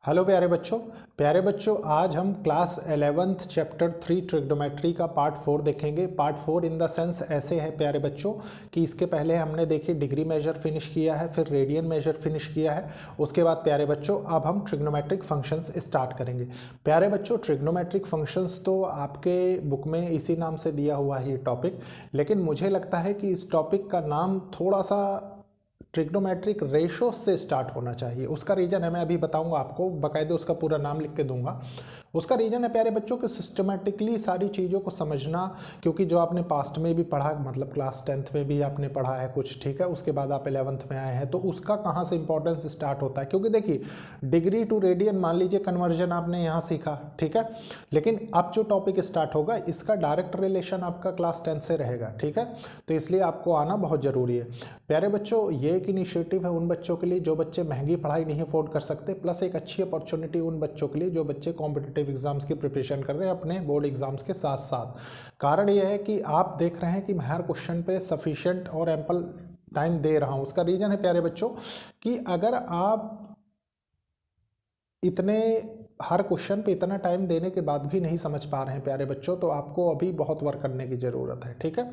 Hello प्यारे बच्चों आज हम क्लास 11th चैप्टर 3 ट्रिग्नोमेट्री का पार्ट 4 देखेंगे। पार्ट 4 इन द सेंस ऐसे है प्यारे बच्चों कि इसके पहले हमने देखी डिग्री मेजर फिनिश किया है, फिर रेडियन मेजर फिनिश किया है। उसके बाद प्यारे बच्चों अब हम ट्रिग्नोमेट्रिक फंक्शंस स्टार्ट करेंगे। प्यारे बच्चों ट्रिग्नोमेट्रिक फंक्शंस तो आपके बुक में इसी नाम से दिया हुआ है ये टॉपिक, लेकिन मुझे लगता है कि इस टॉपिक का नाम थोड़ा सा ट्रिग्नोमेट्रिक रेशो से स्टार्ट होना चाहिए। उसका रीज़न है, मैं अभी बताऊंगा आपको, बाकायदे उसका पूरा नाम लिख के दूंगा। उसका रीज़न है प्यारे बच्चों कि सिस्टमेटिकली सारी चीज़ों को समझना, क्योंकि जो आपने पास्ट में भी पढ़ा, मतलब क्लास 10th में भी आपने पढ़ा है कुछ, ठीक है, उसके बाद आप 11th में आए हैं, तो उसका कहाँ से इंपॉर्टेंस स्टार्ट होता है। क्योंकि देखिए डिग्री टू रेडियन मान लीजिए कन्वर्जन आपने यहाँ सीखा, ठीक है, लेकिन अब जो टॉपिक स्टार्ट होगा इसका डायरेक्ट रिलेशन आपका क्लास 10 से रहेगा, ठीक है, तो इसलिए आपको आना बहुत ज़रूरी है। प्यारे बच्चों ये एक इनिशिएटिव है उन बच्चों के लिए जो बच्चे महंगी पढ़ाई नहीं अफोर्ड कर सकते, प्लस एक अच्छी अपॉर्चुनिटी उन बच्चों के लिए जो बच्चे कॉम्पिटिटिव एग्जाम्स की प्रिपरेशन कर रहे हैं अपने बोर्ड एग्जाम्स के साथ साथ। कारण यह है कि आप देख रहे हैं कि मैं हर क्वेश्चन पे सफिशिएंट और एम्पल टाइम दे रहा हूँ। उसका रीज़न है प्यारे बच्चों कि अगर आप इतने हर क्वेश्चन पे इतना टाइम देने के बाद भी नहीं समझ पा रहे हैं प्यारे बच्चों, तो आपको अभी बहुत वर्क करने की ज़रूरत है, ठीक है।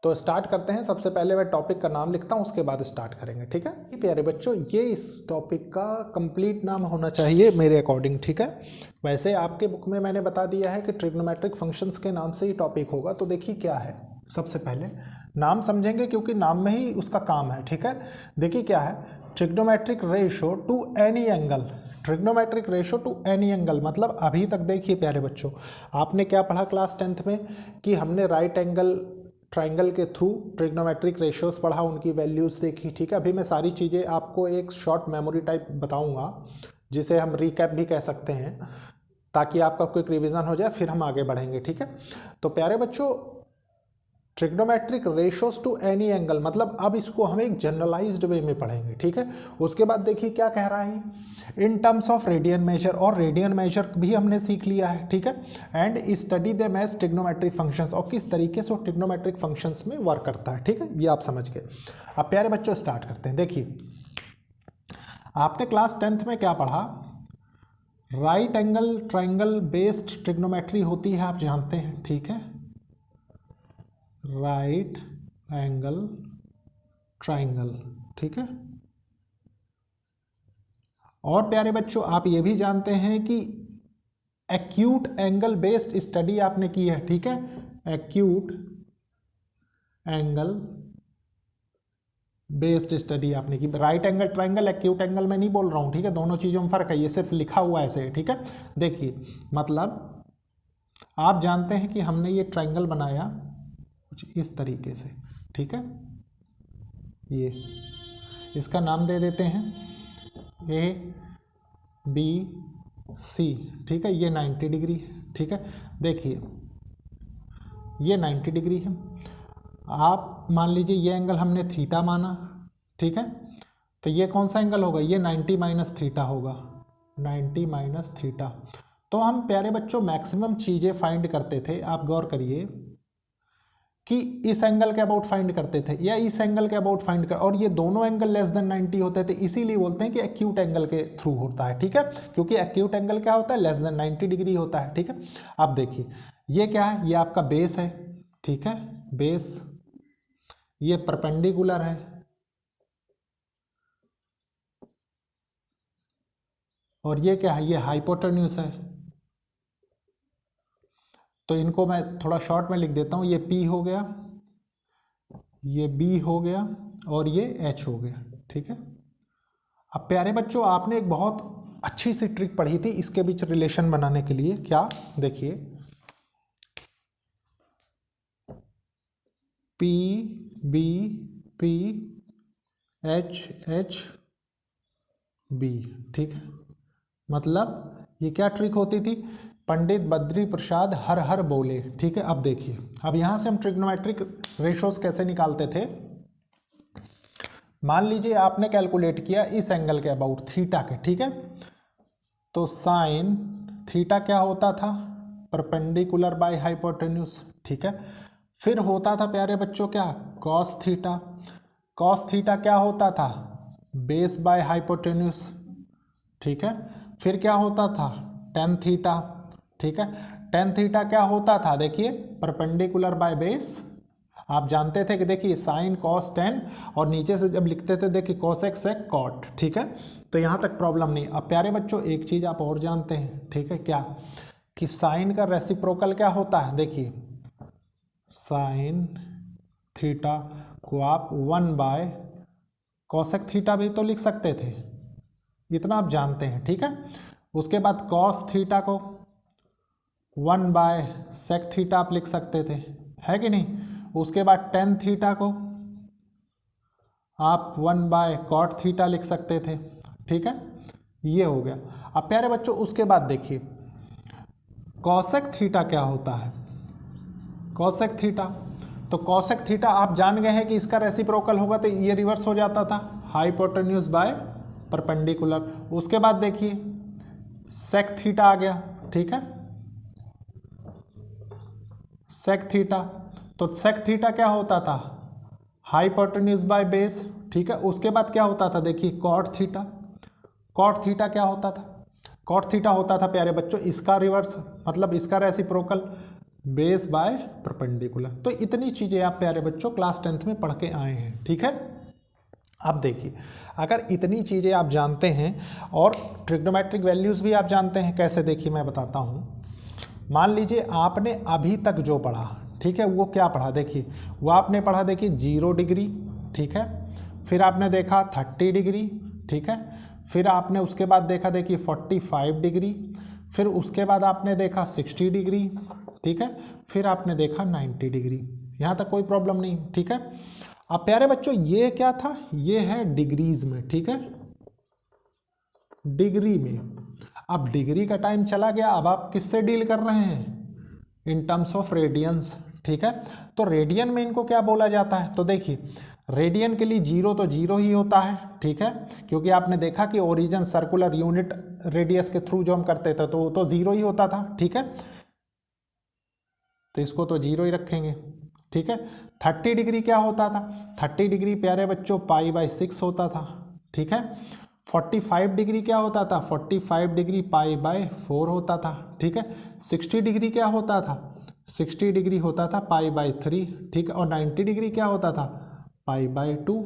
तो स्टार्ट करते हैं। सबसे पहले मैं टॉपिक का नाम लिखता हूं, उसके बाद स्टार्ट करेंगे, ठीक है। प्यारे बच्चों ये इस टॉपिक का कंप्लीट नाम होना चाहिए मेरे अकॉर्डिंग, ठीक है। वैसे आपके बुक में मैंने बता दिया है कि ट्रिग्नोमेट्रिक फंक्शंस के नाम से ही टॉपिक होगा। तो देखिए क्या है, सबसे पहले नाम समझेंगे क्योंकि नाम में ही उसका काम है, ठीक है। देखिए क्या है, trigonometric ratio two any angle. Trigonometric ratio two any angle मतलब अभी तक देखिए प्यारे बच्चों आपने क्या पढ़ा क्लास 10th में कि हमने राइट एंगल ट्राइंगल के थ्रू ट्रिग्नोमेट्रिक रेशियोज पढ़ा, उनकी वैल्यूज़ देखी, ठीक है। अभी मैं सारी चीज़ें आपको एक शॉर्ट मेमोरी टाइप बताऊंगा जिसे हम रिकैप भी कह सकते हैं, ताकि आपका क्विक रिवीजन हो जाए, फिर हम आगे बढ़ेंगे, ठीक है। तो प्यारे बच्चों trigonometric ratios to any angle मतलब अब इसको हम एक जनरलाइज्ड वे में पढ़ेंगे, ठीक है। उसके बाद देखिए क्या कह रहा है, in terms of radian measure, और रेडियन मेजर भी हमने सीख लिया है, ठीक है। And study them as trigonometric functions, और किस तरीके से वो ट्रिग्नोमेट्रिक फंक्शंस में वर्क करता है, ठीक है, ये आप समझ गए। अब प्यारे बच्चों स्टार्ट करते हैं। देखिए आपने क्लास 10th में क्या पढ़ा, right angle triangle based trigonometry होती है, आप जानते हैं, ठीक है, राइट एंगल ट्राइंगल, ठीक है। और प्यारे बच्चों आप ये भी जानते हैं कि एक्यूट एंगल बेस्ड स्टडी आपने की है, ठीक है, एक्यूट एंगल बेस्ड स्टडी आपने की। Right angle triangle acute angle में नहीं बोल रहा हूं, ठीक है, दोनों चीजों में फर्क है, ये सिर्फ लिखा हुआ ऐसे है, ठीक है। देखिए मतलब आप जानते हैं कि हमने ये ट्राइंगल बनाया कुछ इस तरीके से, ठीक है, ये इसका नाम दे देते हैं ए बी सी, ठीक है, ये 90 डिग्री है, ठीक है। देखिए ये 90 डिग्री है, आप मान लीजिए ये एंगल हमने थीटा माना, ठीक है, तो ये कौन सा एंगल होगा, ये 90 माइनस थीटा होगा, 90 माइनस थीटा। तो हम प्यारे बच्चों मैक्सिमम चीज़ें फाइंड करते थे, आप गौर करिए कि इस एंगल के अबाउट फाइंड करते थे या इस एंगल के अबाउट फाइंड कर, और ये दोनों एंगल लेस देन 90 होते थे, इसीलिए बोलते हैं कि एक्यूट एंगल के थ्रू होता है, ठीक है, क्योंकि एक्यूट एंगल क्या होता है, लेस देन 90 डिग्री होता है, ठीक है। अब देखिए ये क्या है, ये आपका बेस है, ठीक है, बेस, ये परपेंडिकुलर है, और ये क्या है, ये हाइपोटेन्यूस है। तो इनको मैं थोड़ा शॉर्ट में लिख देता हूँ, ये P हो गया, ये B हो गया, और ये H हो गया, ठीक है। अब प्यारे बच्चों आपने एक बहुत अच्छी सी ट्रिक पढ़ी थी इसके बीच रिलेशन बनाने के लिए, क्या, देखिए P B P H H B, ठीक है। मतलब ये क्या ट्रिक होती थी, पंडित बद्री प्रसाद हर हर बोले, ठीक है। अब देखिए अब यहां से हम ट्रिग्नोमेट्रिक रेशोज कैसे निकालते थे, मान लीजिए आपने कैलकुलेट किया इस एंगल के अबाउट थीटा के, ठीक है, तो साइन थीटा क्या होता था, परपेंडिकुलर बाय हाइपोटेन्यूस, ठीक है। फिर होता था प्यारे बच्चों क्या, कॉस थीटा, कॉस थीटा क्या होता था, बेस बाय हाइपोटेन्यूस, ठीक है। फिर क्या होता था टेन थीटा, ठीक है। टेन थीटा क्या होता था, देखिए परपेंडिकुलर बाय बेस, आप जानते थे कि देखिए साइन कॉस टेन, और नीचे से जब लिखते थे देखिए कॉस एक्स सेक कॉट, ठीक है। तो यहाँ तक प्रॉब्लम नहीं। अब प्यारे बच्चों एक चीज़ आप और जानते हैं, ठीक है, क्या कि साइन का रेसिप्रोकल क्या होता है, देखिए साइन थीटा को आप 1 बाय कॉसेक थीटा भी तो लिख सकते थे, इतना आप जानते हैं, ठीक है। उसके बाद कॉस थीटा को 1 बाय सेक थीटा आप लिख सकते थे, है कि नहीं। उसके बाद टेन थीटा को आप 1 बाय कॉट थीटा लिख सकते थे, ठीक है, ये हो गया। अब प्यारे बच्चों उसके बाद देखिए कॉसेक थीटा क्या होता है, कॉसेक थीटा, तो कॉसेक थीटा आप जान गए हैं कि इसका रेसिप्रोकल होगा तो ये रिवर्स हो जाता था, हाइपोटेन्यूज बाय परपेंडिकुलर। उसके बाद देखिए सेक थीटा आ गया, ठीक है, सेक थीटा, तो सेक थीटा क्या होता था, हाइपोटेन्यूज बाय बेस, ठीक है। उसके बाद क्या होता था, देखिए कॉट थीटा, कॉट थीटा क्या होता था, कॉट थीटा होता था प्यारे बच्चों इसका रिवर्स, मतलब इसका रेसिप्रोकल बेस बाय परपेंडिकुलर। तो इतनी चीज़ें आप प्यारे बच्चों क्लास 10th में पढ़ के आए हैं, ठीक है। अब देखिए अगर इतनी चीज़ें आप जानते हैं और ट्रिग्नोमेट्रिक वैल्यूज़ भी आप जानते हैं, कैसे देखिए मैं बताता हूँ। मान लीजिए आपने अभी तक जो पढ़ा, ठीक है, वो क्या पढ़ा, देखिए वो आपने पढ़ा देखिए 0 डिग्री, ठीक है, फिर आपने देखा 30 डिग्री, ठीक है, फिर आपने उसके बाद देखा देखिए 45 डिग्री, फिर उसके बाद आपने देखा 60 डिग्री, ठीक है, फिर आपने देखा 90 डिग्री। यहाँ तक कोई प्रॉब्लम नहीं, ठीक है। अब प्यारे बच्चों ये क्या था, ये है डिग्रीज में, ठीक है, डिग्री में। अब डिग्री का टाइम चला गया, अब आप किससे डील कर रहे हैं, इन टर्म्स ऑफ रेडियंस, ठीक है। तो रेडियन में इनको क्या बोला जाता है, तो देखिए रेडियन के लिए 0 तो 0 ही होता है, ठीक है, क्योंकि आपने देखा कि ओरिजिन सर्कुलर यूनिट रेडियस के थ्रू जो हम करते थे तो वो तो 0 ही होता था, ठीक है, तो इसको तो 0 ही रखेंगे, ठीक है। 30 डिग्री क्या होता था, 30 डिग्री प्यारे बच्चों π/6 होता था, ठीक है। 45 डिग्री क्या होता था, 45 डिग्री π/4 होता था, ठीक है। 60 डिग्री क्या होता था, 60 डिग्री होता था π/3, ठीक है, और 90 डिग्री क्या होता था π/2,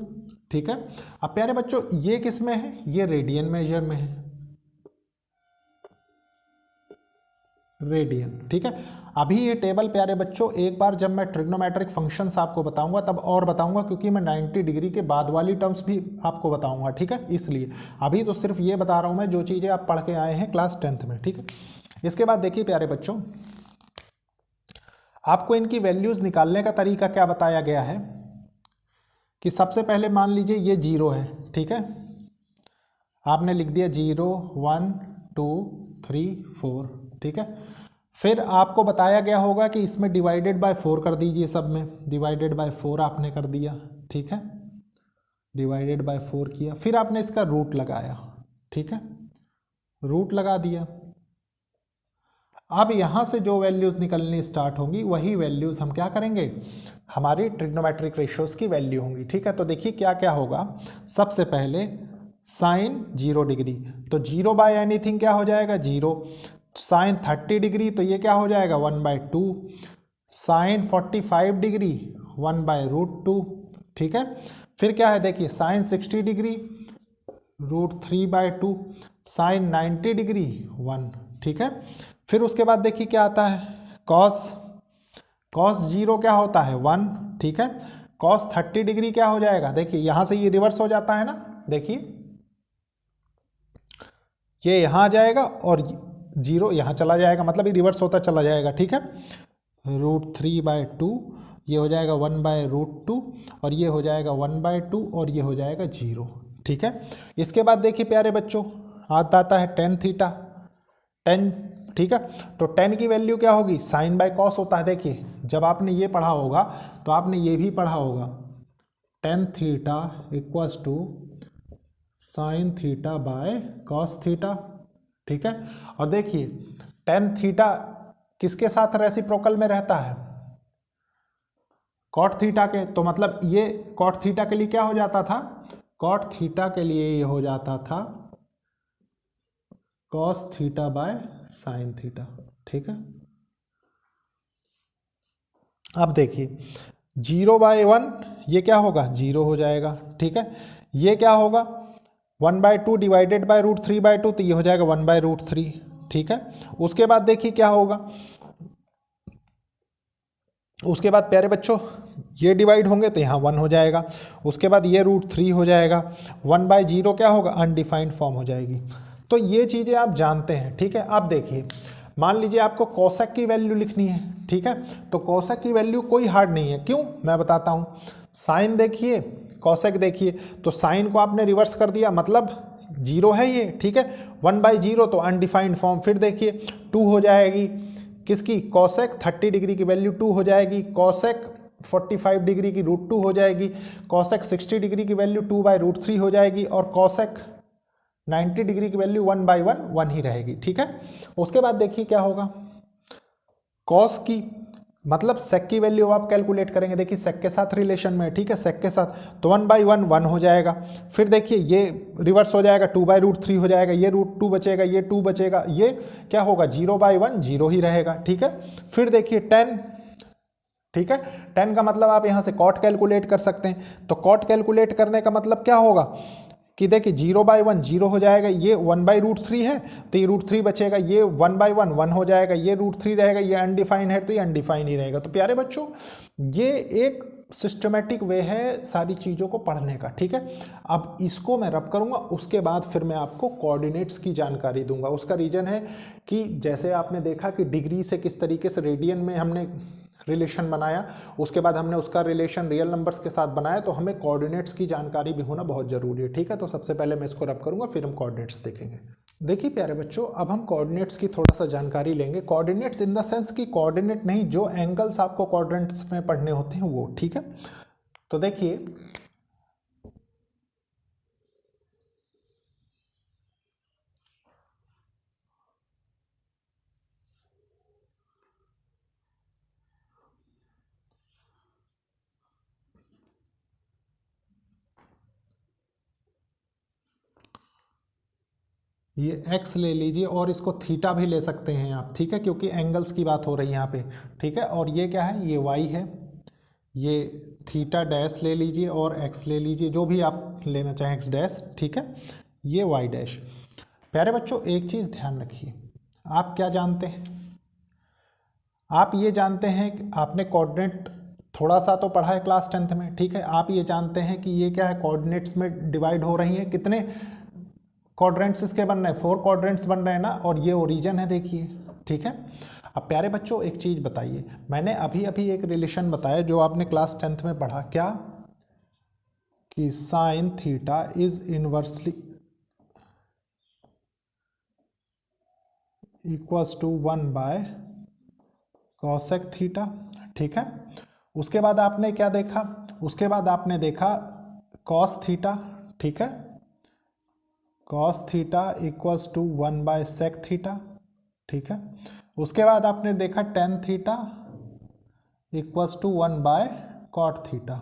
ठीक है। अब प्यारे बच्चों ये किस में है, ये रेडियन मेजर में है, रेडियन, ठीक है। अभी ये टेबल प्यारे बच्चों एक बार जब मैं ट्रिग्नोमेट्रिक फंक्शंस आपको बताऊंगा तब और बताऊंगा, क्योंकि मैं 90 डिग्री के बाद वाली टर्म्स भी आपको बताऊंगा, ठीक है। इसलिए अभी तो सिर्फ ये बता रहा हूं मैं जो चीज़ें आप पढ़ के आए हैं क्लास 10th में, ठीक है। इसके बाद देखिए प्यारे बच्चों आपको इनकी वैल्यूज़ निकालने का तरीका क्या बताया गया है कि सबसे पहले मान लीजिए ये 0 है, ठीक है, आपने लिख दिया 0 1 2 3 4, ठीक है। फिर आपको बताया गया होगा कि इसमें डिवाइडेड बाय 4 कर दीजिए, सब में डिवाइडेड बाय 4 आपने कर दिया, ठीक है, डिवाइडेड बाय 4 किया, फिर आपने इसका रूट लगाया, ठीक है, रूट लगा दिया। अब यहाँ से जो वैल्यूज़ निकलनी स्टार्ट होंगी वही वैल्यूज़ हम क्या करेंगे, हमारी ट्रिग्नोमेट्रिक रेशियोज़ की वैल्यू होंगी, ठीक है। तो देखिए क्या क्या होगा, सबसे पहले साइन 0 डिग्री, तो 0 बाय एनीथिंग क्या हो जाएगा 0, साइन 30 डिग्री तो ये क्या हो जाएगा 1/2, साइन 45 डिग्री 1/√2, ठीक है। फिर क्या है देखिए साइन 60 डिग्री √3/2, साइन 90 डिग्री 1, ठीक है। फिर उसके बाद देखिए क्या आता है कॉस, कॉस 0 क्या होता है 1, ठीक है। कॉस 30 डिग्री क्या हो जाएगा, देखिए यहाँ से ये रिवर्स हो जाता है ना, देखिए ये यहाँ आ जाएगा और 0 यहाँ चला जाएगा, मतलब ये रिवर्स होता चला जाएगा, ठीक है। √3/2 ये हो जाएगा 1/√2 और ये हो जाएगा 1/2 और ये हो जाएगा 0, ठीक है। इसके बाद देखिए प्यारे बच्चों आता है टेन थीटा, टेन, ठीक है। तो टेन की वैल्यू क्या होगी, साइन बाय कॉस होता है, देखिए जब आपने ये पढ़ा होगा तो आपने ये भी पढ़ा होगा, tan theta equals to sine theta by cos theta, ठीक है। और देखिए टेन थीटा किसके साथ रेसिप्रोकल में रहता है, कॉट थीटा के, तो मतलब ये कॉट थीटा के लिए क्या हो जाता था, कॉट थीटा के लिए ये हो जाता था cos theta by sine theta, ठीक है। अब देखिए 0/1 ये क्या होगा, 0 हो जाएगा, ठीक है। ये क्या होगा 1/2 डिवाइडेड बाय √3/2, तो ये हो जाएगा 1/√3, ठीक है। उसके बाद देखिए क्या होगा, उसके बाद प्यारे बच्चों ये डिवाइड होंगे तो यहाँ 1 हो जाएगा, उसके बाद ये √3 हो जाएगा, 1/0 क्या होगा, अनडिफाइंड फॉर्म हो जाएगी। तो ये चीज़ें आप जानते हैं, ठीक है। अब देखिए मान लीजिए आपको कोसेक की वैल्यू लिखनी है, ठीक है। तो कोसेक की वैल्यू कोई हार्ड नहीं है, क्यों, मैं बताता हूँ। साइन देखिए, कोसेक देखिए, तो साइन को आपने रिवर्स कर दिया, मतलब 0 है ये, ठीक है। 1/0 तो अनडिफाइंड फॉर्म, फिर देखिए 2 हो जाएगी किसकी, कोसेक 30 डिग्री की वैल्यू 2 हो जाएगी, कोसेक 45 डिग्री की √2 हो जाएगी, कोसेक 60 डिग्री की वैल्यू 2/√3 हो जाएगी, और कोसेक 90 डिग्री की वैल्यू 1/1 1 ही रहेगी, ठीक है। उसके बाद देखिए क्या होगा, कॉस की मतलब सेक की वैल्यू आप कैलकुलेट करेंगे, देखिए सेक के साथ रिलेशन में, ठीक है, सेक के साथ, तो 1/1 1 हो जाएगा। फिर देखिए ये रिवर्स हो जाएगा, 2/√3 हो जाएगा, ये √2 बचेगा, ये 2 बचेगा, ये क्या होगा 0/1 0 ही रहेगा, ठीक है। फिर देखिए 10, ठीक है, 10 का मतलब आप यहाँ से कॉट कैलकुलेट कर सकते हैं। तो कॉट कैलकुलेट करने का मतलब क्या होगा कि देखिए 0/1 0 हो जाएगा, ये 1/√3 है तो ये √3 बचेगा, ये 1/1 1 हो जाएगा, ये √3 रहेगा, ये अनडिफाइन है तो ये अनडिफाइन ही रहेगा। तो प्यारे बच्चों ये एक सिस्टमेटिक वे है सारी चीज़ों को पढ़ने का, ठीक है। अब इसको मैं रब करूँगा, उसके बाद फिर मैं आपको कोऑर्डिनेट्स की जानकारी दूंगा। उसका रीज़न है कि जैसे आपने देखा कि डिग्री से किस तरीके से रेडियन में हमने रिलेशन बनाया, उसके बाद हमने उसका रिलेशन रियल नंबर्स के साथ बनाया, तो हमें कोऑर्डिनेट्स की जानकारी भी होना बहुत ज़रूरी है, ठीक है। तो सबसे पहले मैं इसको रब करूँगा, फिर हम कोऑर्डिनेट्स देखेंगे। देखिए प्यारे बच्चों अब हम कोऑर्डिनेट्स की थोड़ा सा जानकारी लेंगे। कोऑर्डिनेट्स इन द सेंस कि कोऑर्डिनेट नहीं, जो एंगल्स आपको कोऑर्डिनेट्स में पढ़ने होते हैं वो, ठीक है। तो देखिए ये x ले लीजिए और इसको थीटा भी ले सकते हैं आप, ठीक है, क्योंकि एंगल्स की बात हो रही है यहाँ पे, ठीक है। और ये क्या है, ये y है, ये थीटा डैश ले लीजिए और x ले लीजिए, जो भी आप लेना चाहें x डैश, ठीक है, ये y डैश। प्यारे बच्चों एक चीज़ ध्यान रखिए, आप क्या जानते हैं, आप ये जानते हैं कि आपने कोऑर्डिनेट थोड़ा सा तो पढ़ा है क्लास 10th में, ठीक है। आप ये जानते हैं कि ये क्या है, कोऑर्डिनेट्स में डिवाइड हो रही हैं, कितने क्वाड्रेंट्स इसके बन रहे हैं, 4 क्वाड्रेंट्स बन रहे हैं ना, और ये ओरिजिन है देखिए, ठीक है। अब प्यारे बच्चों एक चीज़ बताइए, मैंने अभी अभी एक रिलेशन बताया जो आपने क्लास 10th में पढ़ा, क्या कि sine theta is inversely equals to 1/cosec theta, ठीक है। उसके बाद आपने क्या देखा, उसके बाद आपने देखा cos थीटा, ठीक है, cos theta equals to 1/sec theta, ठीक है। उसके बाद आपने देखा tan theta equals to 1/cot theta,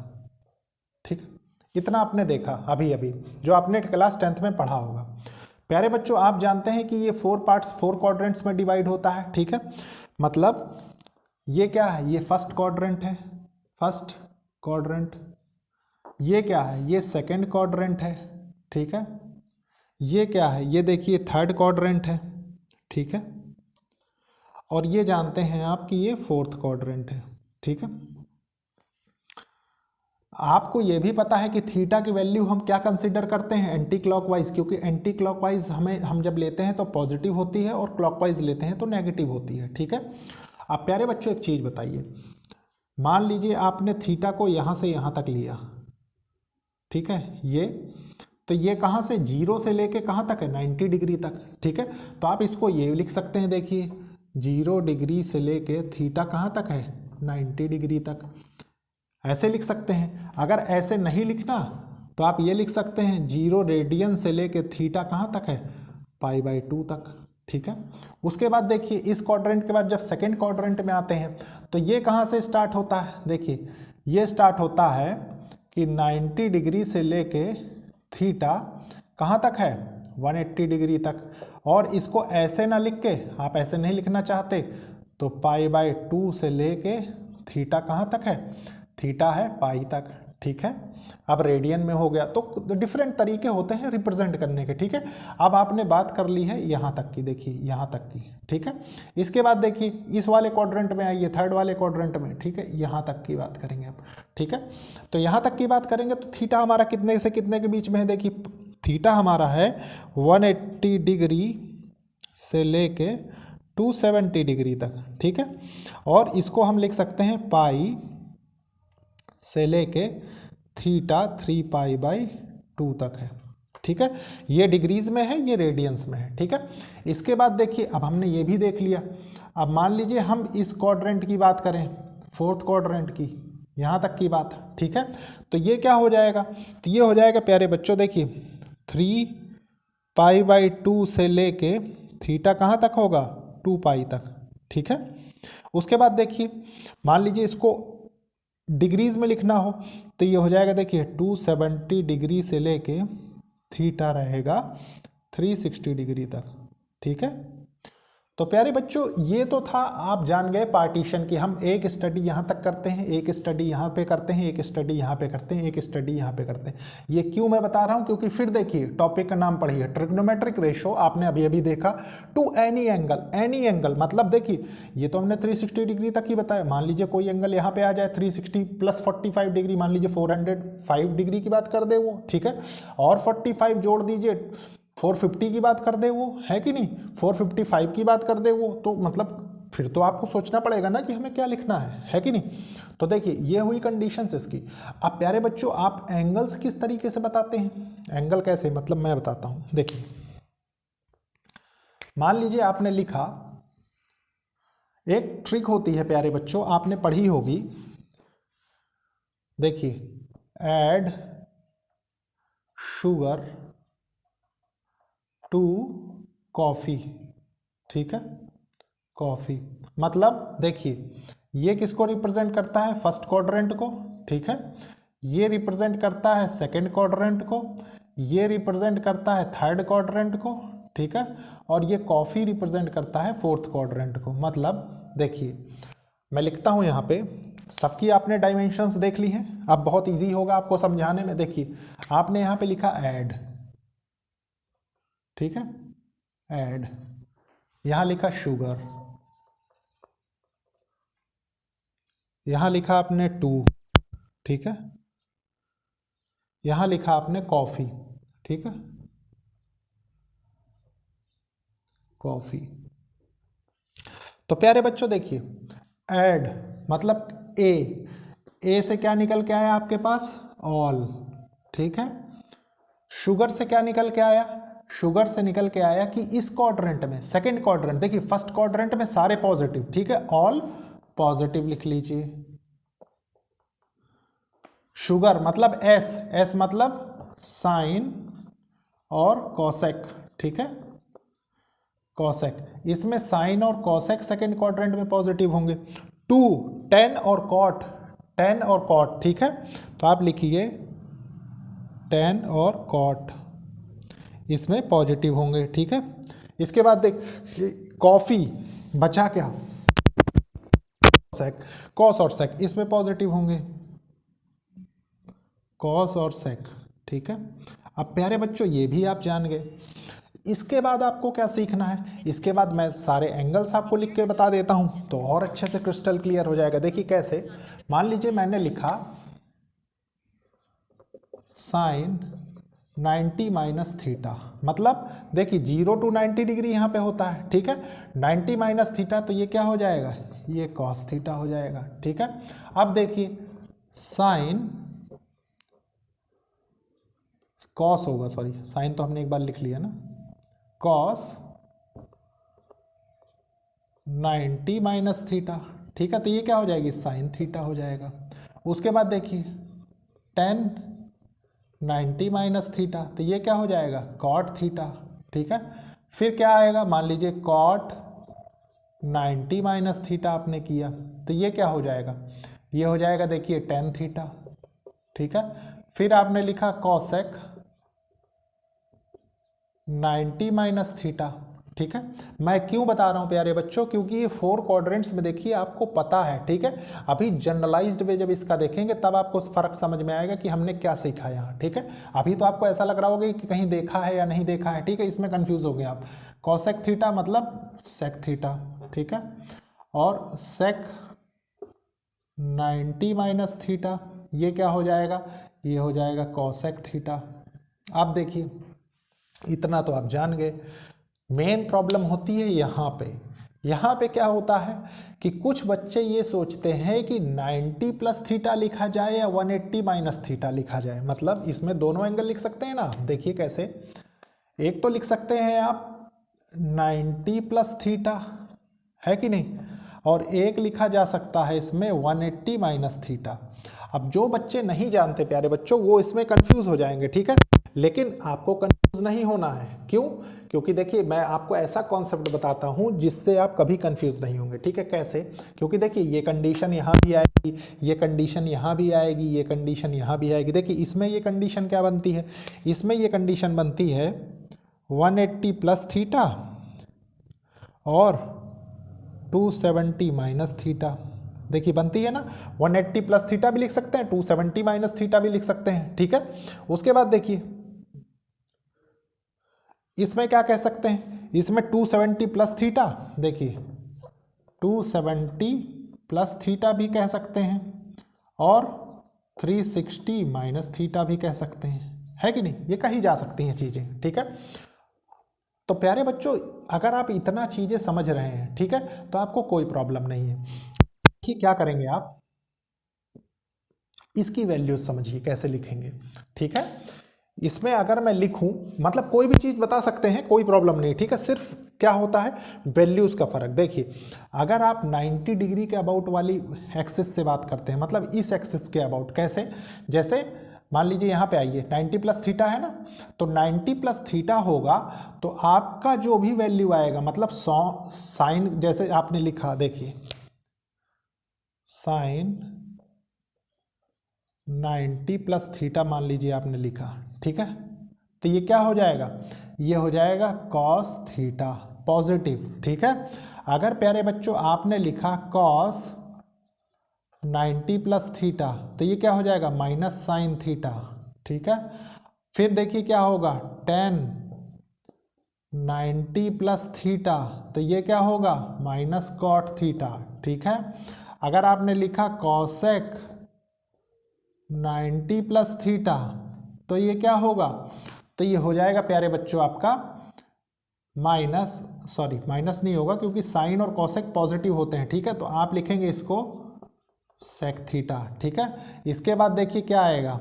ठीक है। इतना आपने देखा अभी अभी जो आपने क्लास 10th में पढ़ा होगा। प्यारे बच्चों आप जानते हैं कि ये 4 पार्ट्स 4 क्वाड्रेंट्स में डिवाइड होता है, ठीक है। मतलब ये क्या है, ये फर्स्ट क्वाड्रेंट है, फर्स्ट क्वाड्रेंट, ये क्या है, ये सेकंड क्वाड्रेंट है, ठीक है। ये क्या है, ये देखिए थर्ड क्वाड्रेंट है, ठीक है। और ये जानते हैं आप कि ये फोर्थ क्वाड्रेंट है, ठीक है। आपको ये भी पता है कि थीटा की वैल्यू हम क्या कंसीडर करते हैं, एंटी क्लॉकवाइज, क्योंकि एंटी क्लॉकवाइज हम जब लेते हैं तो पॉजिटिव होती है और क्लॉकवाइज लेते हैं तो नेगेटिव होती है, ठीक है। अब प्यारे बच्चों एक चीज़ बताइए, मान लीजिए आपने थीटा को यहाँ से यहाँ तक लिया, ठीक है, ये तो ये कहाँ से 0 से लेके कहाँ तक है, 90 डिग्री तक, ठीक है। तो आप इसको ये लिख सकते हैं, देखिए 0 डिग्री से लेके थीटा कहाँ तक है, 90 डिग्री तक, ऐसे लिख सकते हैं। अगर ऐसे नहीं लिखना तो आप ये लिख सकते हैं 0 रेडियन से लेके थीटा कहाँ तक है, π/2 तक, ठीक है। उसके बाद देखिए इस क्वाड्रेंट के बाद जब सेकेंड क्वाड्रेंट में आते हैं तो ये कहाँ से स्टार्ट होता है, देखिए ये स्टार्ट होता है कि 90 डिग्री से लेके थीटा कहाँ तक है, 180 डिग्री तक, और इसको ऐसे ना लिख के, आप ऐसे नहीं लिखना चाहते तो π/2 से लेके थीटा कहाँ तक है, थीटा है पाई तक, ठीक है। अब रेडियन में हो गया, तो डिफरेंट तरीके होते हैं रिप्रेजेंट करने के, ठीक है। अब आपने बात कर ली है यहाँ तक की, देखिए यहाँ तक की, ठीक है। इसके बाद देखिए इस वाले क्वाड्रेंट में आइए, थर्ड वाले क्वाड्रेंट में, ठीक है, यहाँ तक की बात करेंगे अब, ठीक है। तो यहाँ तक की बात करेंगे तो थीटा हमारा कितने से कितने के बीच में है, देखिए थीटा हमारा है 180 डिग्री से लेके 270 डिग्री तक, ठीक है। और इसको हम लिख सकते हैं पाई से लेके थीटा 3π/2 तक है, ठीक है। ये डिग्रीज में है, ये रेडियंस में है, ठीक है। इसके बाद देखिए अब हमने ये भी देख लिया। अब मान लीजिए हम इस क्वाड्रेंट की बात करें, फोर्थ क्वाड्रेंट की, यहाँ तक की बात, ठीक है। तो ये क्या हो जाएगा, तो ये हो जाएगा प्यारे बच्चों, देखिए 3π/2 से लेके थीटा कहाँ तक होगा, 2π तक, ठीक है। उसके बाद देखिए मान लीजिए इसको डिग्रीज में लिखना हो तो ये हो जाएगा, देखिए 270 डिग्री से लेके थीटा रहेगा 360 डिग्री तक, ठीक है। तो प्यारे बच्चों ये तो था, आप जान गए पार्टीशन की, हम एक स्टडी यहाँ तक करते हैं, एक स्टडी यहाँ पे करते हैं, एक स्टडी यहाँ पे करते हैं, एक स्टडी यहाँ पे करते हैं। ये क्यों मैं बता रहा हूँ, क्योंकि फिर देखिए टॉपिक का नाम पढ़िए, ट्रिग्नोमेट्रिक रेशो, आपने अभी अभी देखा, to any angle, any angle मतलब देखिए ये तो हमने 360 डिग्री तक ही बताया। मान लीजिए कोई एंगल यहाँ पे आ जाए 360 + 45 डिग्री, मान लीजिए 405 डिग्री की बात कर दे वो, ठीक है, और 45 जोड़ दीजिए 450 की बात कर दे वो, है कि नहीं, 455 की बात कर दे वो, तो मतलब फिर तो आपको सोचना पड़ेगा ना कि हमें क्या लिखना है कि नहीं। तो देखिए ये हुई कंडीशंस इसकी। अब प्यारे बच्चों आप एंगल्स किस तरीके से बताते हैं, एंगल कैसे, मतलब मैं बताता हूं। देखिए मान लीजिए आपने लिखा, एक ट्रिक होती है प्यारे बच्चों, आपने पढ़ी होगी, देखिए ऐड शुगर टू कॉफ़ी, ठीक है, कॉफ़ी मतलब देखिए ये किसको रिप्रेजेंट करता है, फर्स्ट क्वाड्रेंट को, ठीक है, ये रिप्रेजेंट करता है सेकंड क्वाड्रेंट को, ये रिप्रेजेंट करता है थर्ड क्वाड्रेंट को, ठीक है, और ये कॉफ़ी रिप्रेजेंट करता है फोर्थ क्वाड्रेंट को। मतलब देखिए मैं लिखता हूँ यहाँ पे, सबकी आपने डायमेंशंस देख ली हैं, अब बहुत इजी होगा आपको समझाने में। देखिए आपने यहाँ पे लिखा ऐड, ठीक है, ऐड, यहां लिखा शुगर, यहां लिखा आपने 2, ठीक है, यहां लिखा आपने कॉफी, ठीक है, कॉफी। तो प्यारे बच्चों देखिए ऐड मतलब ए से क्या निकल के आया आपके पास, ऑल, ठीक है। शुगर से क्या निकल के आया, शुगर से निकल के आया कि इस क्वाड्रेंट में, सेकंड क्वाड्रेंट, देखिए फर्स्ट क्वाड्रेंट में सारे पॉजिटिव, ठीक है, ऑल पॉजिटिव लिख लीजिए। शुगर मतलब एस, एस मतलब साइन और कॉसेक, ठीक है, कॉसेक, इसमें साइन और कॉसेक सेकंड क्वाड्रेंट में पॉजिटिव होंगे। 2 टेन और कॉट, टेन और कॉट, ठीक है, तो आप लिखिए टेन और कॉट, इसमें पॉजिटिव होंगे, ठीक है। इसके बाद देख कॉफी बचा क्या, सेक, कॉस और सेक, इसमें पॉजिटिव होंगे, कॉस और सेक, ठीक है। अब प्यारे बच्चों ये भी आप जान गए। इसके बाद आपको क्या सीखना है, इसके बाद मैं सारे एंगल्स आपको लिख के बता देता हूं तो और अच्छे से क्रिस्टल क्लियर हो जाएगा। देखिए कैसे, मान लीजिए मैंने लिखा साइन 90 माइनस थीटा, मतलब देखिए 0 to 90 डिग्री यहाँ पे होता है, ठीक है, 90 माइनस थीटा, तो ये क्या हो जाएगा, ये कॉस थीटा हो जाएगा, ठीक है। अब देखिए साइन कॉस होगा, सॉरी साइन तो हमने एक बार लिख लिया ना, कॉस 90 माइनस थीटा, ठीक है, तो ये क्या हो जाएगी, साइन थीटा हो जाएगा। उसके बाद देखिए टेन 90 माइनस थीटा, तो ये क्या हो जाएगा, कॉट थीटा, ठीक है। फिर क्या आएगा, मान लीजिए कॉट 90 माइनस थीटा आपने किया, तो ये क्या हो जाएगा, ये हो जाएगा देखिए टेन थीटा, ठीक है। फिर आपने लिखा कॉसेक 90 माइनस थीटा, ठीक है। मैं क्यों बता रहा हूँ प्यारे बच्चों, क्योंकि ये 4 क्वाड्रेंट्स में देखिए आपको पता है, ठीक है। अभी जनरलाइज्ड वे जब इसका देखेंगे तब आपको फर्क समझ में आएगा कि हमने क्या सीखा यहाँ, ठीक है। अभी तो आपको ऐसा लग रहा होगा कि कहीं देखा है या नहीं देखा है, ठीक है, इसमें कंफ्यूज हो गए आप। कॉसेक थीटा मतलब सेक थीटा, ठीक है, और सेक 90 माइनस थीटा, ये क्या हो जाएगा, ये हो जाएगा कॉसेक थीटा। आप देखिए इतना तो आप जान गए। मेन प्रॉब्लम होती है यहाँ पे। यहाँ पे क्या होता है कि कुछ बच्चे ये सोचते हैं कि 90 प्लस थीटा लिखा जाए या 180 माइनस थीटा लिखा जाए, मतलब इसमें दोनों एंगल लिख सकते हैं ना। देखिए कैसे, एक तो लिख सकते हैं आप 90 प्लस थीटा, है कि नहीं, और एक लिखा जा सकता है इसमें 180 माइनस थीटा। अब जो बच्चे नहीं जानते प्यारे बच्चों वो इसमें कंफ्यूज हो जाएंगे, ठीक है, लेकिन आपको कंफ्यूज नहीं होना है। क्यों? क्योंकि देखिए मैं आपको ऐसा कॉन्सेप्ट बताता हूं जिससे आप कभी कंफ्यूज नहीं होंगे, ठीक है। कैसे? क्योंकि देखिए ये कंडीशन यहाँ भी आएगी, ये कंडीशन यहाँ भी आएगी, ये कंडीशन यहाँ भी आएगी। देखिए इसमें ये कंडीशन क्या बनती है, इसमें ये कंडीशन बनती है 180 प्लस थीटा और 270 माइनस थीटा। देखिए बनती है ना, 180 प्लस थीटा भी लिख सकते हैं, 270 माइनस थीटा भी लिख सकते हैं, ठीक है। उसके बाद देखिए इसमें क्या कह सकते हैं, इसमें 270 प्लस थीटा, देखिए 270 प्लस थीटा भी कह सकते हैं और 360 माइनस थीटा भी कह सकते हैं, है कि नहीं, ये कही जा सकती हैं चीज़ें, ठीक है। तो प्यारे बच्चों अगर आप इतना चीज़ें समझ रहे हैं, ठीक है, तो आपको कोई प्रॉब्लम नहीं है। कि क्या करेंगे आप, इसकी वैल्यूज समझिए कैसे लिखेंगे, ठीक है। इसमें अगर मैं लिखूं, मतलब कोई भी चीज़ बता सकते हैं, कोई प्रॉब्लम नहीं, ठीक है, सिर्फ क्या होता है वैल्यूज़ का फ़र्क। देखिए अगर आप 90 डिग्री के अबाउट वाली एक्सिस से बात करते हैं, मतलब इस एक्सिस के अबाउट, कैसे, जैसे मान लीजिए यहाँ पे आइए 90 प्लस थीटा है ना, तो 90 प्लस थीटा होगा तो आपका जो भी वैल्यू आएगा, मतलब साइन जैसे आपने लिखा, देखिए साइन 90 प्लस थीटा मान लीजिए आपने लिखा, ठीक है, तो ये क्या हो जाएगा, ये हो जाएगा कॉस थीटा पॉजिटिव, ठीक है। अगर प्यारे बच्चों आपने लिखा कॉस 90 प्लस थीटा तो ये क्या हो जाएगा माइनस साइन थीटा, ठीक है। फिर देखिए क्या होगा tan 90 प्लस थीटा तो ये क्या होगा माइनस कॉट थीटा, ठीक है। अगर आपने लिखा कॉसेक 90 प्लस थीटा तो ये क्या होगा, तो ये हो जाएगा प्यारे बच्चों आपका माइनस नहीं होगा क्योंकि साइन और कॉसेक पॉजिटिव होते हैं, ठीक है, तो आप लिखेंगे इसको सेक थीटा, ठीक है। इसके बाद देखिए क्या आएगा,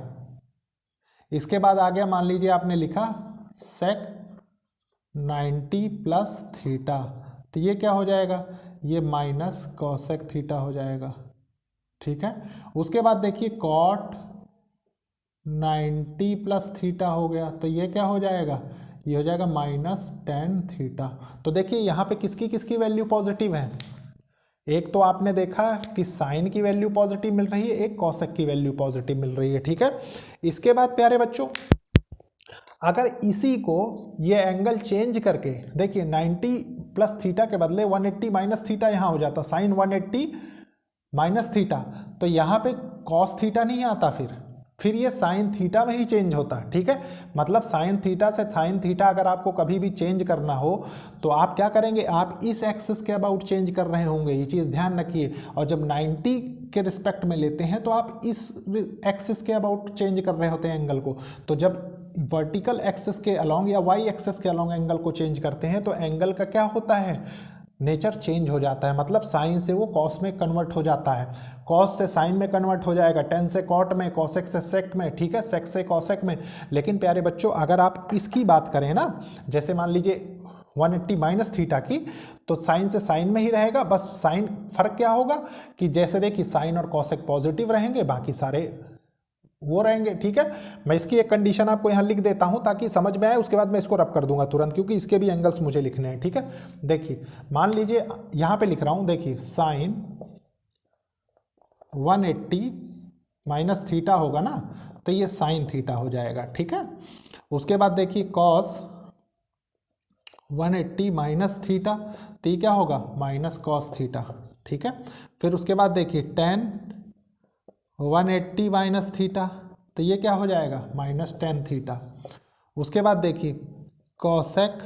इसके बाद आ गया, मान लीजिए आपने लिखा सेक 90 प्लस थीटा तो ये क्या हो जाएगा, ये माइनस कॉसेक थीटा हो जाएगा, ठीक है। उसके बाद देखिए कॉट 90 प्लस थीटा हो गया तो ये क्या हो जाएगा, ये हो जाएगा माइनस tan थीटा। तो देखिए यहाँ पे किसकी किसकी वैल्यू पॉजिटिव है, एक तो आपने देखा कि साइन की वैल्यू पॉजिटिव मिल रही है, एक कॉसेक की वैल्यू पॉजिटिव मिल रही है, ठीक है। इसके बाद प्यारे बच्चों अगर इसी को ये एंगल चेंज करके देखिए 90 प्लस थीटा के बदले 180 माइनस थीटा यहाँ हो जाता, साइन 180 माइनस थीटा, तो यहाँ पे कॉस थीटा नहीं आता, फिर ये साइन थीटा में ही चेंज होता है, ठीक है। मतलब साइन थीटा से साइन थीटा अगर आपको कभी भी चेंज करना हो तो आप क्या करेंगे, आप इस एक्सिस के अबाउट चेंज कर रहे होंगे, ये चीज़ ध्यान रखिए। और जब 90 के रिस्पेक्ट में लेते हैं तो आप इस एक्सिस के अबाउट चेंज कर रहे होते हैं एंगल को। तो जब वर्टिकल एक्सिस के अलॉन्ग या वाई एक्सिस के अलॉन्ग एंगल को चेंज करते हैं तो एंगल का क्या होता है, नेचर चेंज हो जाता है, मतलब साइन से वो कॉस में कन्वर्ट हो जाता है, कॉस से साइन में कन्वर्ट हो जाएगा, टेन से कॉट में, कॉसेक से सेक में, ठीक है, सेक से कॉसेक में। लेकिन प्यारे बच्चों अगर आप इसकी बात करें ना, जैसे मान लीजिए 180 माइनस थीटा की, तो साइन से साइन में ही रहेगा, बस साइन फर्क क्या होगा कि जैसे देखिए साइन और कॉसेक पॉजिटिव रहेंगे, बाकी सारे वो रहेंगे, ठीक है। मैं इसकी एक कंडीशन आपको यहाँ लिख देता हूँ ताकि समझ में आए, उसके बाद मैं इसको रब कर दूंगा तुरंत, क्योंकि इसके भी एंगल्स मुझे लिखने हैं, ठीक है। देखिए मान लीजिए यहाँ पे लिख रहा हूँ, देखिए साइन 180 माइनस थीटा होगा ना, तो ये साइन थीटा हो जाएगा, ठीक है। उसके बाद देखिए कॉस 180 माइनस थीटा, तो ये क्या होगा माइनस कॉस थीटा, ठीक है। फिर उसके बाद देखिए टेन 180 माइनस थीटा, तो ये क्या हो जाएगा माइनस टेन थीटा। उसके बाद देखिए कॉसेक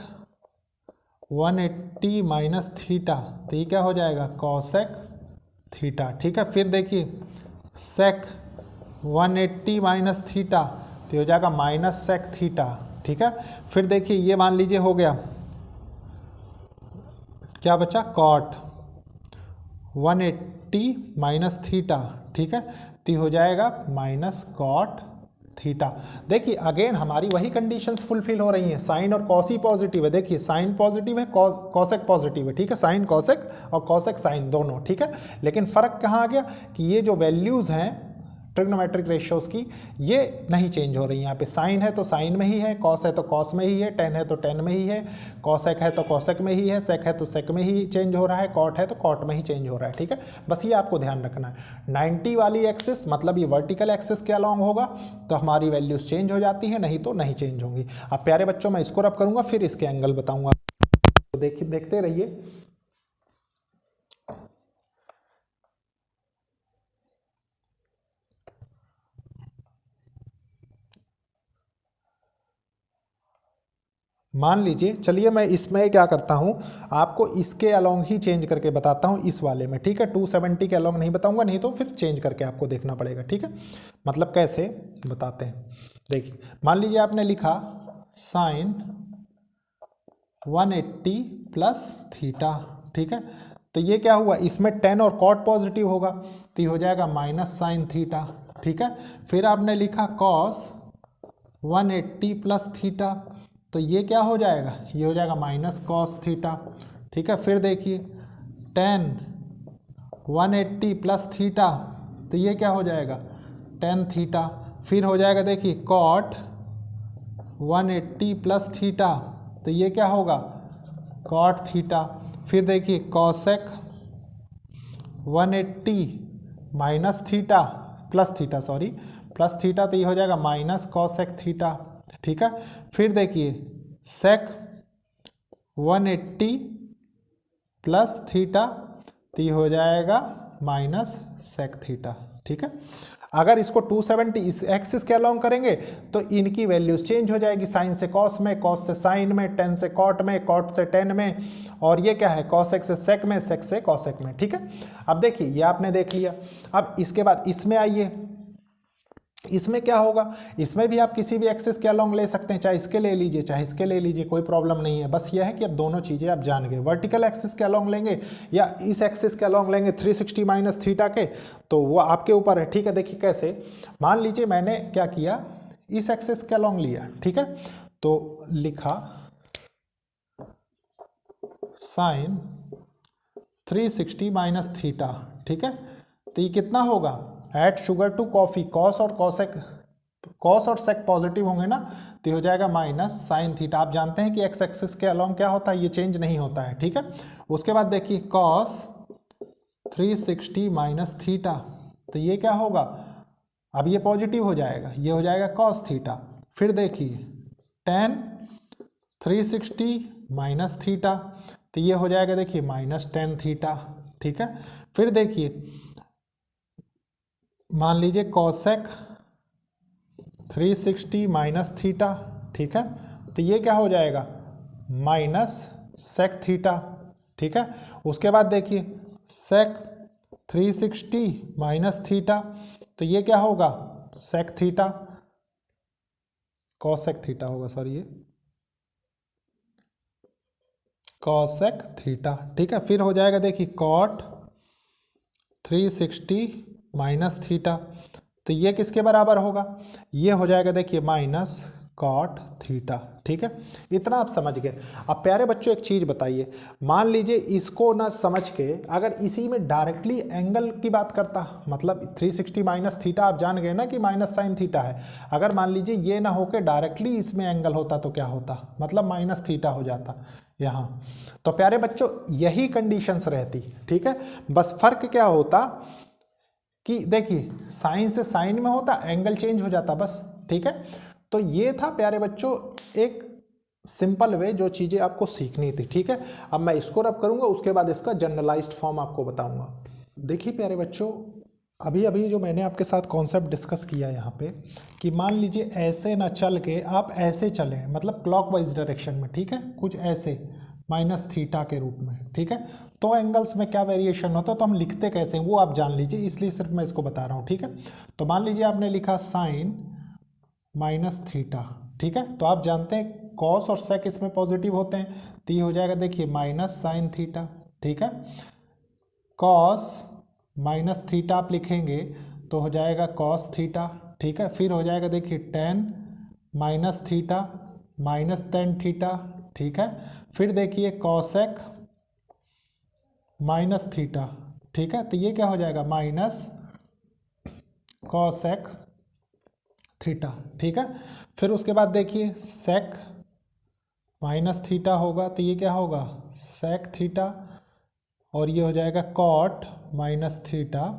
180 माइनस थीटा, तो ये क्या हो जाएगा कॉसेक थीटा, ठीक है। फिर देखिए सेक 180 माइनस थीटा, तो हो जाएगा माइनस सेक थीटा, ठीक है। फिर देखिए ये मान लीजिए हो गया, क्या बचा कॉट 180 माइनस थीटा, ठीक है, तो हो जाएगा माइनस कॉट थीटा। देखिए अगेन हमारी वही कंडीशंस फुलफिल हो रही हैं, साइन और कॉस ही पॉजिटिव है, देखिए साइन पॉजिटिव है, कॉसेक पॉजिटिव है, ठीक है, साइन कॉसेक और कॉसेक साइन दोनों, ठीक है। लेकिन फ़र्क कहाँ आ गया कि ये जो वैल्यूज़ हैं ट्रिग्नोमेट्रिक रेशियोज़ की, ये नहीं चेंज हो रही हैं। यहाँ पे साइन है तो साइन में ही है, कॉस है तो कॉस में ही है, टेन है तो टेन में ही है, कॉसेक है तो कॉसेक में ही है, सेक है तो सेक में ही चेंज हो रहा है, कॉट है तो कॉट में ही चेंज हो रहा है, ठीक है। बस ये आपको ध्यान रखना है। 90 वाली एक्सिस मतलब ये वर्टिकल एक्सिस के अलॉन्ग होगा तो हमारी वैल्यूज़ चेंज हो जाती है, नहीं तो नहीं चेंज होंगी। अब प्यारे बच्चों मैं इसको रब करूँगा, फिर इसके एंगल बताऊँगा, तो देखते रहिए। मान लीजिए, चलिए मैं इसमें क्या करता हूँ, आपको इसके अलोंग ही चेंज करके बताता हूँ इस वाले में, ठीक है। 270 के अलोंग नहीं बताऊँगा, नहीं तो फिर चेंज करके आपको देखना पड़ेगा, ठीक है। मतलब कैसे बताते हैं, देखिए मान लीजिए आपने लिखा साइन 180 प्लस थीटा, ठीक है, तो ये क्या हुआ, इसमें टेन और कॉट पॉजिटिव होगा तो ये हो जाएगा माइनस साइन थीटा, ठीक है। फिर आपने लिखा कॉस 180 प्लस थीटा, तो ये क्या हो जाएगा, ये हो जाएगा माइनस कॉस थीटा, ठीक है। फिर देखिए टेन 180 प्लस थीटा, तो ये क्या हो जाएगा टेन थीटा। फिर हो जाएगा देखिए कॉट 180 प्लस थीटा, तो ये क्या होगा कॉट थीटा। फिर देखिए cosec 180 minus theta plus theta, sorry plus theta, तो ये हो जाएगा माइनस कॉसेक थीटा, ठीक है। फिर देखिए सेक 180 प्लस थीटा, तो ये हो जाएगा माइनस सेक थीटा, ठीक है। अगर इसको 270 इस एक्सिस के अलोंग करेंगे तो इनकी वैल्यूज चेंज हो जाएगी, साइन से कॉस में, कॉस से साइन में, टेन से कॉट में, कॉट से टेन में, और ये क्या है कॉसेक से सेक में, सेक से कॉसेक में, ठीक है। अब देखिए ये आपने देख लिया। अब इसके बाद इसमें आइए, इसमें क्या होगा, इसमें भी आप किसी भी एक्सिस के अलोंग ले सकते हैं, चाहे इसके ले लीजिए चाहे इसके ले लीजिए, कोई प्रॉब्लम नहीं है। बस यह है कि अब दोनों चीज़ें आप जान गए, वर्टिकल एक्सिस के अलोंग लेंगे या इस एक्सिस के अलोंग लेंगे 360 माइनस थीटा के, तो वो आपके ऊपर है, ठीक है। देखिए कैसे, मान लीजिए मैंने क्या किया, इस एक्सिस के अलोंग लिया, ठीक है, तो लिखा साइन 360 माइनस थीटा, ठीक है, तो ये कितना होगा, add sugar to coffee, cos और कॉसेक, कॉस और सेक पॉजिटिव होंगे ना, तो हो जाएगा माइनस साइन थीटा। आप जानते हैं कि एक्स एक्सिस के अलोंग क्या होता है, ये चेंज नहीं होता है, ठीक है। उसके बाद देखिए कॉस 360 माइनस थीटा, तो ये क्या होगा, अब ये पॉजिटिव हो जाएगा, ये हो जाएगा कॉस थीटा। फिर देखिए टेन 360 माइनस थीटा, तो ये हो जाएगा देखिए माइनस टेन थीटा, ठीक है। फिर देखिए मान लीजिए कॉसेक 360 माइनस थीटा, ठीक है, तो ये क्या हो जाएगा माइनस सेक थीटा, ठीक है। उसके बाद देखिए सेक 360 माइनस थीटा, तो ये क्या होगा सेक थीटा, कॉसेक थीटा होगा, सॉरी ये कॉसेक थीटा, ठीक है। फिर हो जाएगा देखिए कॉट 360 माइनस थीटा, तो ये किसके बराबर होगा, ये हो जाएगा देखिए माइनस कॉट थीटा, ठीक है। इतना आप समझ गए। अब प्यारे बच्चों एक चीज़ बताइए, मान लीजिए इसको ना समझ के अगर इसी में डायरेक्टली एंगल की बात करता, मतलब 360 माइनस थीटा आप जान गए ना कि माइनस साइन थीटा है, अगर मान लीजिए ये ना होके डायरेक्टली इसमें एंगल होता तो क्या होता, मतलब माइनस थीटा हो जाता यहाँ। तो प्यारे बच्चों यही कंडीशंस रहती, ठीक है। बस फर्क क्या होता कि देखिए साइन से साइन में होता, एंगल चेंज हो जाता बस, ठीक है। तो ये था प्यारे बच्चों एक सिंपल वे जो चीज़ें आपको सीखनी थी, ठीक है। अब मैं इसको रब करूँगा, उसके बाद इसका जनरलाइज्ड फॉर्म आपको बताऊँगा। देखिए प्यारे बच्चों, अभी अभी जो मैंने आपके साथ कॉन्सेप्ट डिस्कस किया यहाँ पे कि मान लीजिए ऐसे ना चल के आप ऐसे चलें, मतलब क्लॉकवाइज डायरेक्शन में, ठीक है, कुछ ऐसे -θ के रूप में, ठीक है। तो एंगल्स में क्या वेरिएशन होता है, तो हम लिखते कैसे हैं वो आप जान लीजिए, इसलिए सिर्फ मैं इसको बता रहा हूँ, ठीक है। तो मान लीजिए आपने लिखा साइन -θ, ठीक है। तो आप जानते हैं कॉस और सेक इसमें पॉजिटिव होते हैं, तो ये हो जाएगा देखिए -sin θ, ठीक है। कॉस -θ आप लिखेंगे तो हो जाएगा cos θ, ठीक है। फिर हो जाएगा देखिए tan -θ -tan θ, ठीक है। फिर देखिए cosec -θ, ठीक है। तो ये क्या हो जाएगा -cosec θ, ठीक है। फिर उसके बाद देखिए sec -θ होगा, तो ये क्या होगा sec θ, और ये हो जाएगा cot -θ,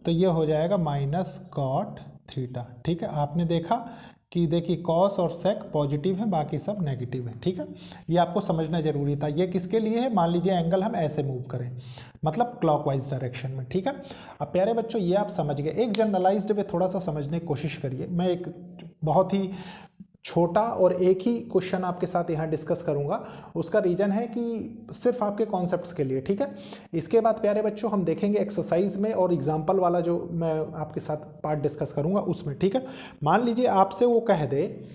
तो ये हो जाएगा -cot θ, ठीक है। आपने देखा कि देखिए cos और sec पॉजिटिव है, बाकी सब नेगेटिव है, ठीक है। ये आपको समझना जरूरी था। ये किसके लिए है, मान लीजिए एंगल हम ऐसे मूव करें, मतलब क्लॉकवाइज डायरेक्शन में, ठीक है। अब प्यारे बच्चों ये आप समझ गए। एक जनरलाइज्ड वे थोड़ा सा समझने की कोशिश करिए। मैं एक बहुत ही छोटा और एक ही क्वेश्चन आपके साथ यहाँ डिस्कस करूँगा, उसका रीज़न है कि सिर्फ आपके कॉन्सेप्ट्स के लिए, ठीक है। इसके बाद प्यारे बच्चों हम देखेंगे एक्सरसाइज में और एग्जाम्पल वाला जो मैं आपके साथ पार्ट डिस्कस करूँगा उसमें, ठीक है। मान लीजिए आपसे वो कह दे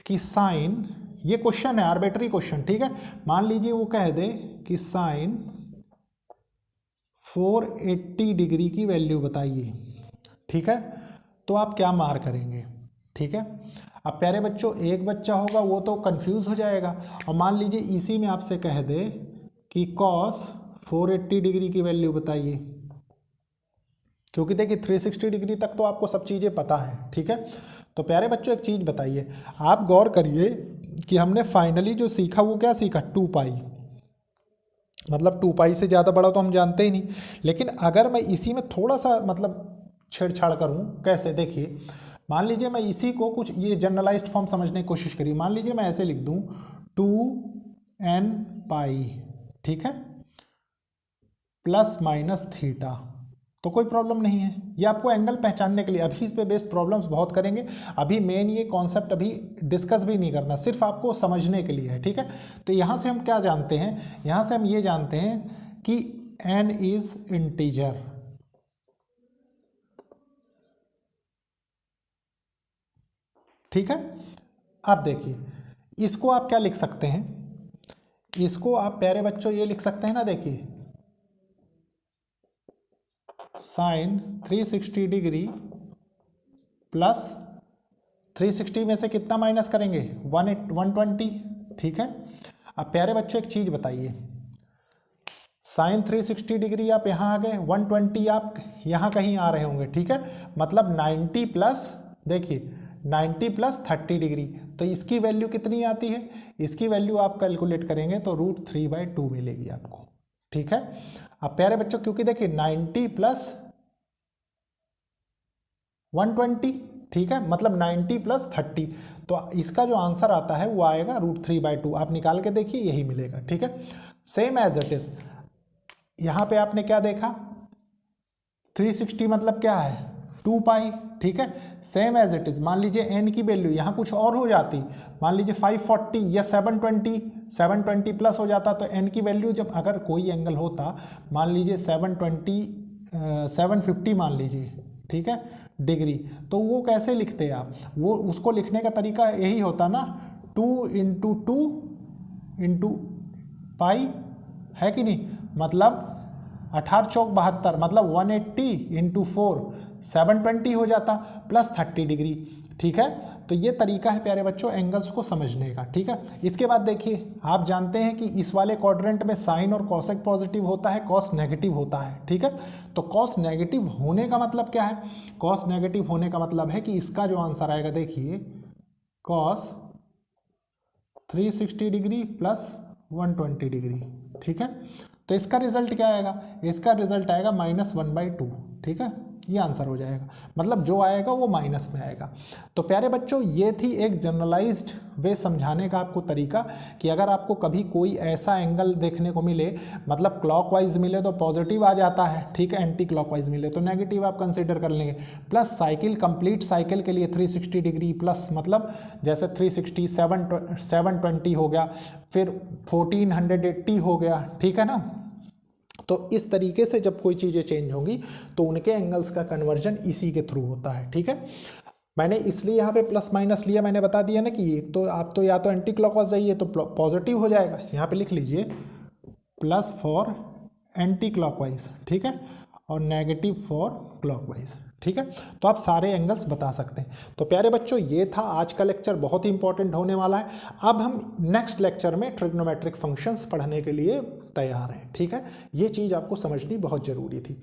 कि साइन, ये क्वेश्चन है आर्बिट्री क्वेश्चन, ठीक है। मान लीजिए वो कह दे कि साइन 480 डिग्री की वैल्यू बताइए, ठीक है। तो आप क्या मार करेंगे, ठीक है। अब प्यारे बच्चों एक बच्चा होगा वो तो कंफ्यूज हो जाएगा, और मान लीजिए इसी में आपसे कह दे कि cos 480 डिग्री की वैल्यू बताइए, क्योंकि देखिए 360 डिग्री तक तो आपको सब चीज़ें पता है, ठीक है। तो प्यारे बच्चों एक चीज़ बताइए, आप गौर करिए कि हमने फाइनली जो सीखा वो क्या सीखा, 2π, मतलब 2π से ज़्यादा बड़ा तो हम जानते ही नहीं। लेकिन अगर मैं इसी में थोड़ा सा मतलब छेड़छाड़ करूँ, कैसे, देखिए मान लीजिए मैं इसी को कुछ ये जनरलाइज्ड फॉर्म समझने की कोशिश करिए। मान लीजिए मैं ऐसे लिख दूं 2nπ, ठीक है, ±θ, तो कोई प्रॉब्लम नहीं है। ये आपको एंगल पहचानने के लिए, अभी इस पे बेस्ड प्रॉब्लम्स बहुत करेंगे, अभी मेन ये कॉन्सेप्ट अभी डिस्कस भी नहीं करना, सिर्फ आपको समझने के लिए है, ठीक है। तो यहाँ से हम क्या जानते हैं, यहाँ से हम ये जानते हैं कि n इज इंटीजर, ठीक है। अब देखिए इसको आप क्या लिख सकते हैं, इसको आप प्यारे बच्चों ये लिख सकते हैं ना, देखिए साइन 360 डिग्री प्लस 360 में से कितना माइनस करेंगे 120, ठीक है। अब प्यारे बच्चों एक चीज बताइए, साइन 360 डिग्री आप यहाँ आ गए, 120 आप यहाँ कहीं आ रहे होंगे, ठीक है। मतलब 90 प्लस, देखिए 90 + 30 डिग्री, तो इसकी वैल्यू कितनी आती है, इसकी वैल्यू आप कैलकुलेट करेंगे तो √3/2 मिलेगी आपको, ठीक है। अब प्यारे बच्चों क्योंकि देखिए 90 + 120, ठीक है, मतलब 90 + 30, तो इसका जो आंसर आता है वो आएगा √3/2। आप निकाल के देखिए यही मिलेगा, ठीक है। सेम एज इट इज यहाँ पे आपने क्या देखा, 360 मतलब क्या है 2π, ठीक है। सेम एज इट इज मान लीजिए n की वैल्यू यहाँ कुछ और हो जाती, मान लीजिए 540 या 720 प्लस हो जाता, तो n की वैल्यू जब अगर कोई एंगल होता, मान लीजिए 750 मान लीजिए, ठीक है, डिग्री, तो वो कैसे लिखते आप, वो उसको लिखने का तरीका यही होता ना, 2 × 2 × π, है कि नहीं, मतलब 18 चौक 72, मतलब 180 × 4 720 हो जाता, प्लस 30 डिग्री, ठीक है। तो ये तरीका है प्यारे बच्चों एंगल्स को समझने का, ठीक है। इसके बाद देखिए आप जानते हैं कि इस वाले क्वाड्रेंट में साइन और कॉसेक पॉजिटिव होता है, कॉस नेगेटिव होता है, ठीक है। तो कॉस नेगेटिव होने का मतलब क्या है, कॉस नेगेटिव होने का मतलब है कि इसका जो आंसर आएगा, देखिए कॉस 360 डिग्री प्लस 120 डिग्री, ठीक है। तो इसका रिजल्ट क्या आएगा, इसका रिजल्ट आएगा -1/2, ठीक है। ये आंसर हो जाएगा, मतलब जो आएगा वो माइनस में आएगा। तो प्यारे बच्चों ये थी एक जनरलाइज्ड वे समझाने का आपको तरीका कि अगर आपको कभी कोई ऐसा एंगल देखने को मिले, मतलब क्लॉकवाइज मिले तो पॉजिटिव आ जाता है, ठीक है, एंटी क्लॉकवाइज मिले तो नेगेटिव आप कंसिडर कर लेंगे। प्लस साइकिल, कंप्लीट साइकिल के लिए 360 डिग्री प्लस, मतलब जैसे 360 720 हो गया, फिर 1480 हो गया, ठीक है ना। तो इस तरीके से जब कोई चीज़ें चेंज होंगी तो उनके एंगल्स का कन्वर्जन इसी के थ्रू होता है, ठीक है। मैंने इसलिए यहाँ पे प्लस माइनस लिया, मैंने बता दिया ना कि एक तो आप तो या तो एंटी क्लॉकवाइज जाइए तो पॉजिटिव हो जाएगा, यहाँ पे लिख लीजिए प्लस फॉर एंटी क्लॉकवाइज, ठीक है, और नेगेटिव फॉर क्लॉकवाइज, ठीक है। तो आप सारे एंगल्स बता सकते हैं। तो प्यारे बच्चों ये था आज का लेक्चर, बहुत ही इंपॉर्टेंट होने वाला है। अब हम नेक्स्ट लेक्चर में ट्रिग्नोमेट्रिक फंक्शंस पढ़ने के लिए तैयार हैं, ठीक है। ये चीज़ आपको समझनी बहुत ज़रूरी थी।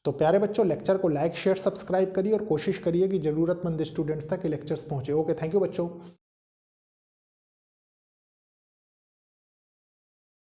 तो प्यारे बच्चों लेक्चर को लाइक शेयर सब्सक्राइब करिए और कोशिश करिए कि ज़रूरतमंद स्टूडेंट्स तक ये लेक्चर्स पहुँचे। ओके, थैंक यू बच्चों।